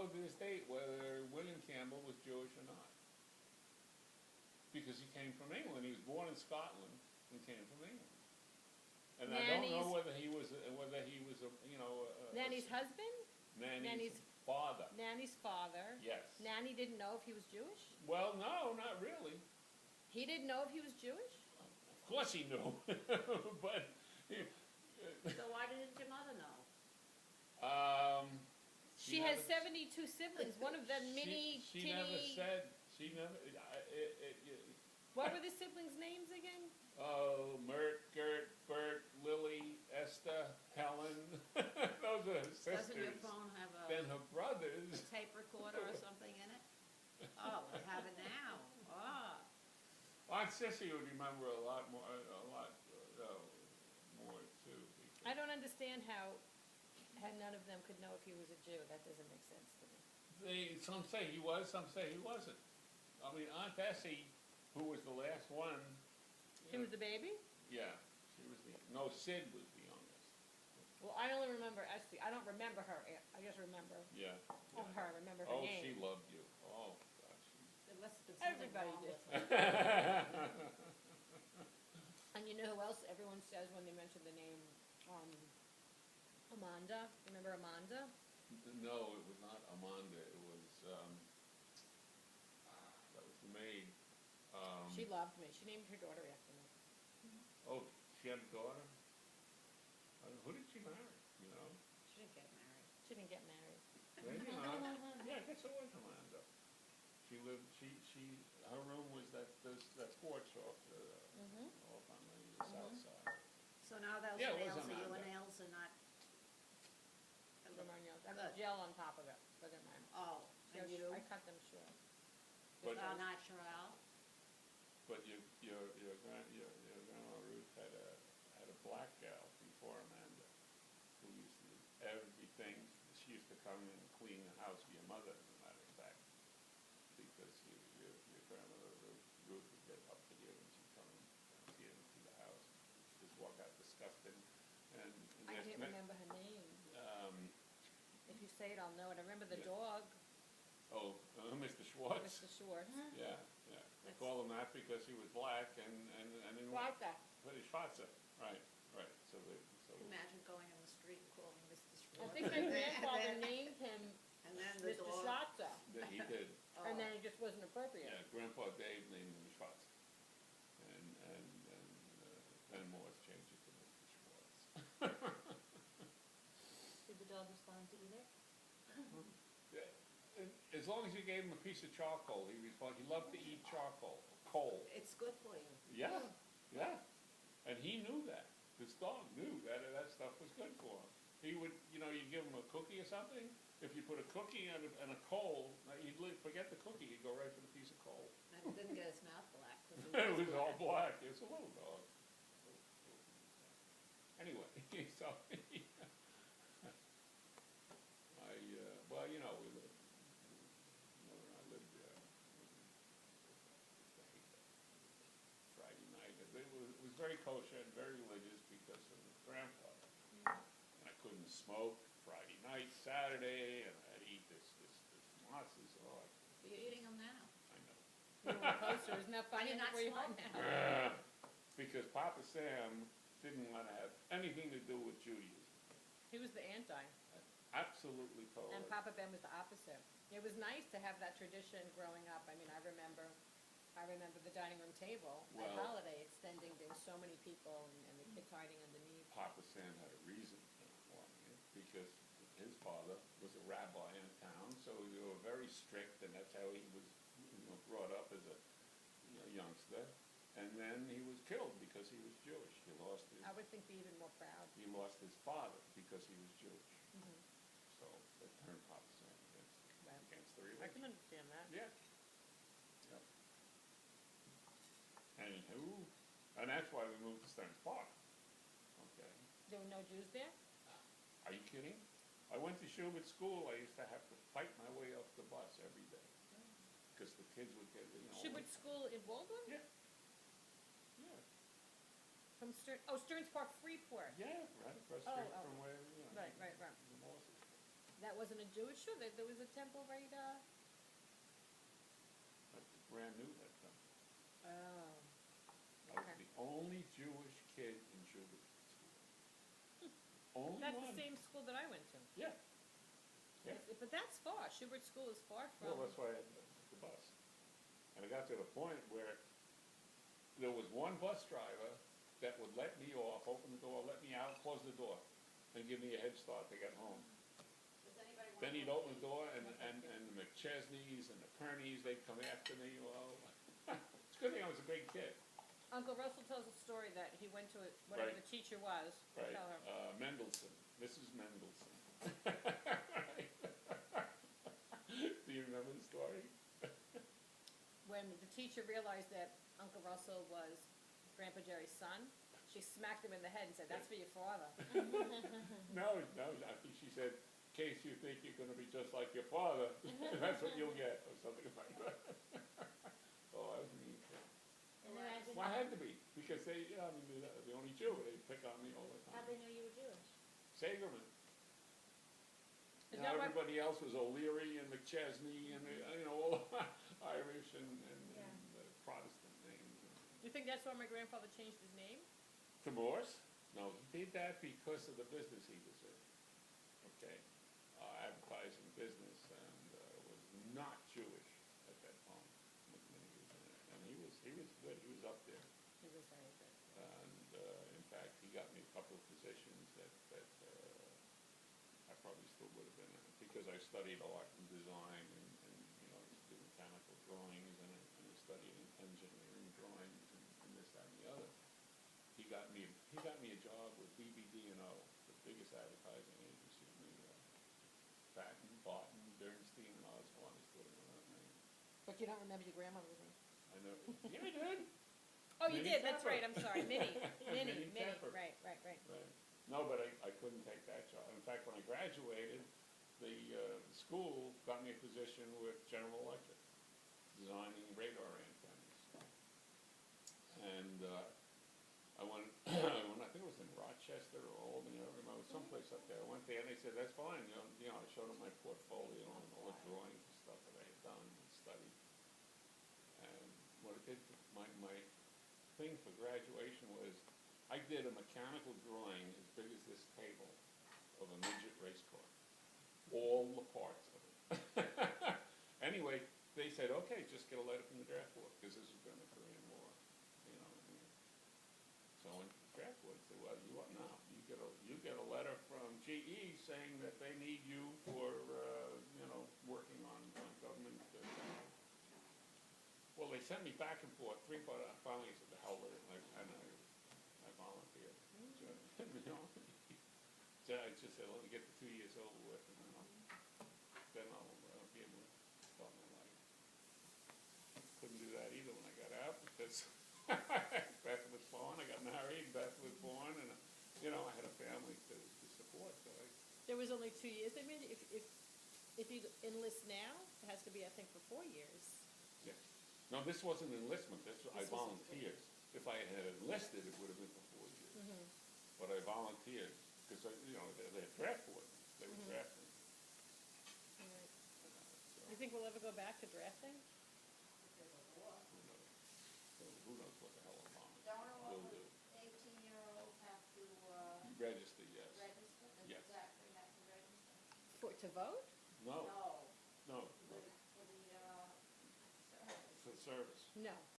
know to this date whether William Campbell was Jewish or not. Because he came from England. He was born in Scotland and came from England. And I don't know whether he was Nanny's husband? Nanny's father. Nanny's father. Yes. Nanny didn't know if he was Jewish? Well, no, not really. He didn't know if he was Jewish? Of course he knew, but So why didn't your mother know? She has 72 siblings. One of them, Minnie, She Tinny. never said. She never. What were the siblings' names again? Oh, Mert, Gert, Bert, Lily, Esther, Helen. Those are her sisters. Doesn't your phone have Then a her brothers. tape recorder or something in it? Oh, we have it now. Ah. Aunt Sissy would remember a lot more too. I don't understand how none of them could know if he was a Jew. That doesn't make sense to me. Some say he was, some say he wasn't. I mean, Aunt Essie, who was the last one. She was the baby? Yeah, she was no, Sid was the youngest. Well, I only remember Essie. I don't remember her. I just remember Yeah. her. I remember her Oh, name. she loved you. Oh, gosh. There must have been something Everybody wrong did. with her. And you know who else everyone says when they mention the name Amanda? Remember Amanda? No, it was not Amanda. It was that was the maid. She loved me. She named her daughter after me. Oh, she had a daughter. Who did she marry? You know, She didn't get married. She didn't get married. maybe not. Yeah, I guess it was Amanda. She lived. Her room was that sports off off on the south side. So now those Yeah, it was nails are your Amanda. nails are not. They're my nails. I have Good. gel on top of it, but they're mine. Oh, and you I cut them short. But natural. But your grandma Ruth had a black gal before Amanda, who used to do everything. She used to come and clean the house for your mother, as a matter of fact, because your grandmother Ruth would get up to you and she'd come and see the house, just walk out disgusted. And I that's can't me- remember her name. If you say it, I'll know it. I remember the Yeah. dog, Mr. Schwartz. Mr. Schwartz. Yeah. They call him that because he was black and in Schwarzer. But he's Schwarzer, right. So Imagine going in the street and calling Mr. I Schwartz. think my grandfather named him And then the Mr. dog. Schwarzer, that he did. and then it just wasn't appropriate. Yeah, Grandpa Dave named him Schwartz, and then Morris changed it to Mr. Schwartz. Did the dog respond to either? As long as you gave him a piece of charcoal, he responded. He loved to eat charcoal, coal. It's good for you. Yeah, and he knew that. This dog knew that stuff was good for him. He would, you give him a cookie or something. If you put a cookie and a coal, he'd forget the cookie. He'd go right for the piece of coal. And it didn't get his mouth black. 'Cause It was all black. It was a little dog. Anyway, so we lived. Mother and I lived there. Friday night. It was very kosher and very religious because of his grandfather. And I couldn't smoke Friday night, Saturday, and I'd eat this monsters. Oh, But you're eating them now. I know. You were closer. Isn't that funny? You're not Where you are smoking. now? Because Papa Sam didn't want to have anything to do with Judaism. He was the anti, Absolutely totally. and Papa Ben was the opposite. It was nice to have that tradition growing up. I mean, I remember the dining room table at Well- holiday extending. There were so many people, and the kids hiding underneath. Papa Sam had a reason for wanting it because his father was a rabbi in town, so they were very strict, and that's how he was brought up as a youngster. And then he was killed because he was Jewish. I would think be even more proud. He lost his father because he was Jewish. Mhm. So that turned Papa Sam Right. against the I religion. can understand that. Yeah. Yep. And that's why we moved to Stearns Park. Okay. There were no Jews there? Are you kidding? I went to Schubert School. I used to have to fight my way off the bus every day because the kids would get Schubert School in Baldwin? Yeah. Yeah. From Stearns Park, Freeport. Yeah. Right across the Oh, street oh. from where Right. the Morses. That wasn't a Jewish, sure, there was a temple right, That's brand new, that time. oh, I was okay. the only Jewish kid in Schubert school. Only That's one. the same school that I went to. Yeah. Yeah. But that's far, Schubert School is far Well, from, that's why I had the bus. And I got to the point where there was one bus driver that would let me off, open the door, let me out, close the door, and give me a head start to get home. Does anybody want? Then he'd open the door, and the McChesneys and the Kearneys, they'd come after me. Well, it's a good thing I was a big kid. Uncle Russell tells a story that he went to whatever Right. the teacher was, Right, tell her. Mendelssohn, Mrs. Mendelssohn. Do you remember the story? When the teacher realized that Uncle Russell was Grandpa Jerry's son, she smacked him in the head and said, "That's for your father." No, I think she said, "In case you think you're gonna be just like your father, that's what you'll get," or something like that. Oh, I was mean. And imagine Well, I had to be, because they, I mean, they're the only Jew, they pick on me all the how time. they knew you were Jewish. Sagerman. Is Now, that why- everybody else was O'Leary and McChesney and, all Irish and Yeah. Protestant names. Do you think that's why my grandfather changed his name? To Morse? No, he did that because of the business he was in. Okay? Advertising business, and was not Jewish at that time when he was in it. And he was good, he was up there. He was very good. And in fact, he got me a couple of positions that I probably still would have been in, because I studied art and design and I used to do mechanical drawings and I studied engineering drawings and this, that, and the other. He got me a job with BBD&O, the biggest advertising agency in New York. Batten, Barton, Bernstein, and Osborne is putting on that name. But you don't remember your grandmother's name? I know. Yeah, I did. Oh, you Minnie did, that's Tepper. right, I'm sorry, Minnie, Minnie Minnie, Tepper. right. Right. No, but I couldn't take that job. In fact, when I graduated, the school got me a position with General Electric, designing radar antennas. And I went, I think it was in Rochester or Albany, I don't remember, someplace up there. I went there and they said, "That's fine." I showed them my portfolio and all the drawings and stuff that I had done and studied. And what it did, my thing for graduation was, I did a mechanical drawing as big as this table of a midget race car. All the parts of it. Anyway, they said, "Okay, just get a letter from the draft board, because this is during the Korean War." So I went to the draft board and said, "Well, you what now? You get a letter from GE saying that they need you for, working on government." Well, they sent me back and forth, but finally I said, "The hell with it," and I volunteered. So I just said, "Let me get the 2 years over with, and then I'll be able to start my life." Couldn't do that either when I got out, because Beth was born, I got married, Beth was born, and, I had a family to support, so There was only 2 years, I mean, if you enlist now, it has to be, I think, for 4 years. yeah. No, this wasn't enlistment, I This wasn't- volunteered. If I had enlisted, it would have been for 4 years. But I volunteered, because, they had draft board, they were drafting. You think we'll ever go back to drafting? There's a law. Who knows? So who knows what the hell Obama Don't all will do. 18-year-olds have to Register, yes. register? Yes. Exactly, have to register? To vote? No, No, no, for the, service. for service. No.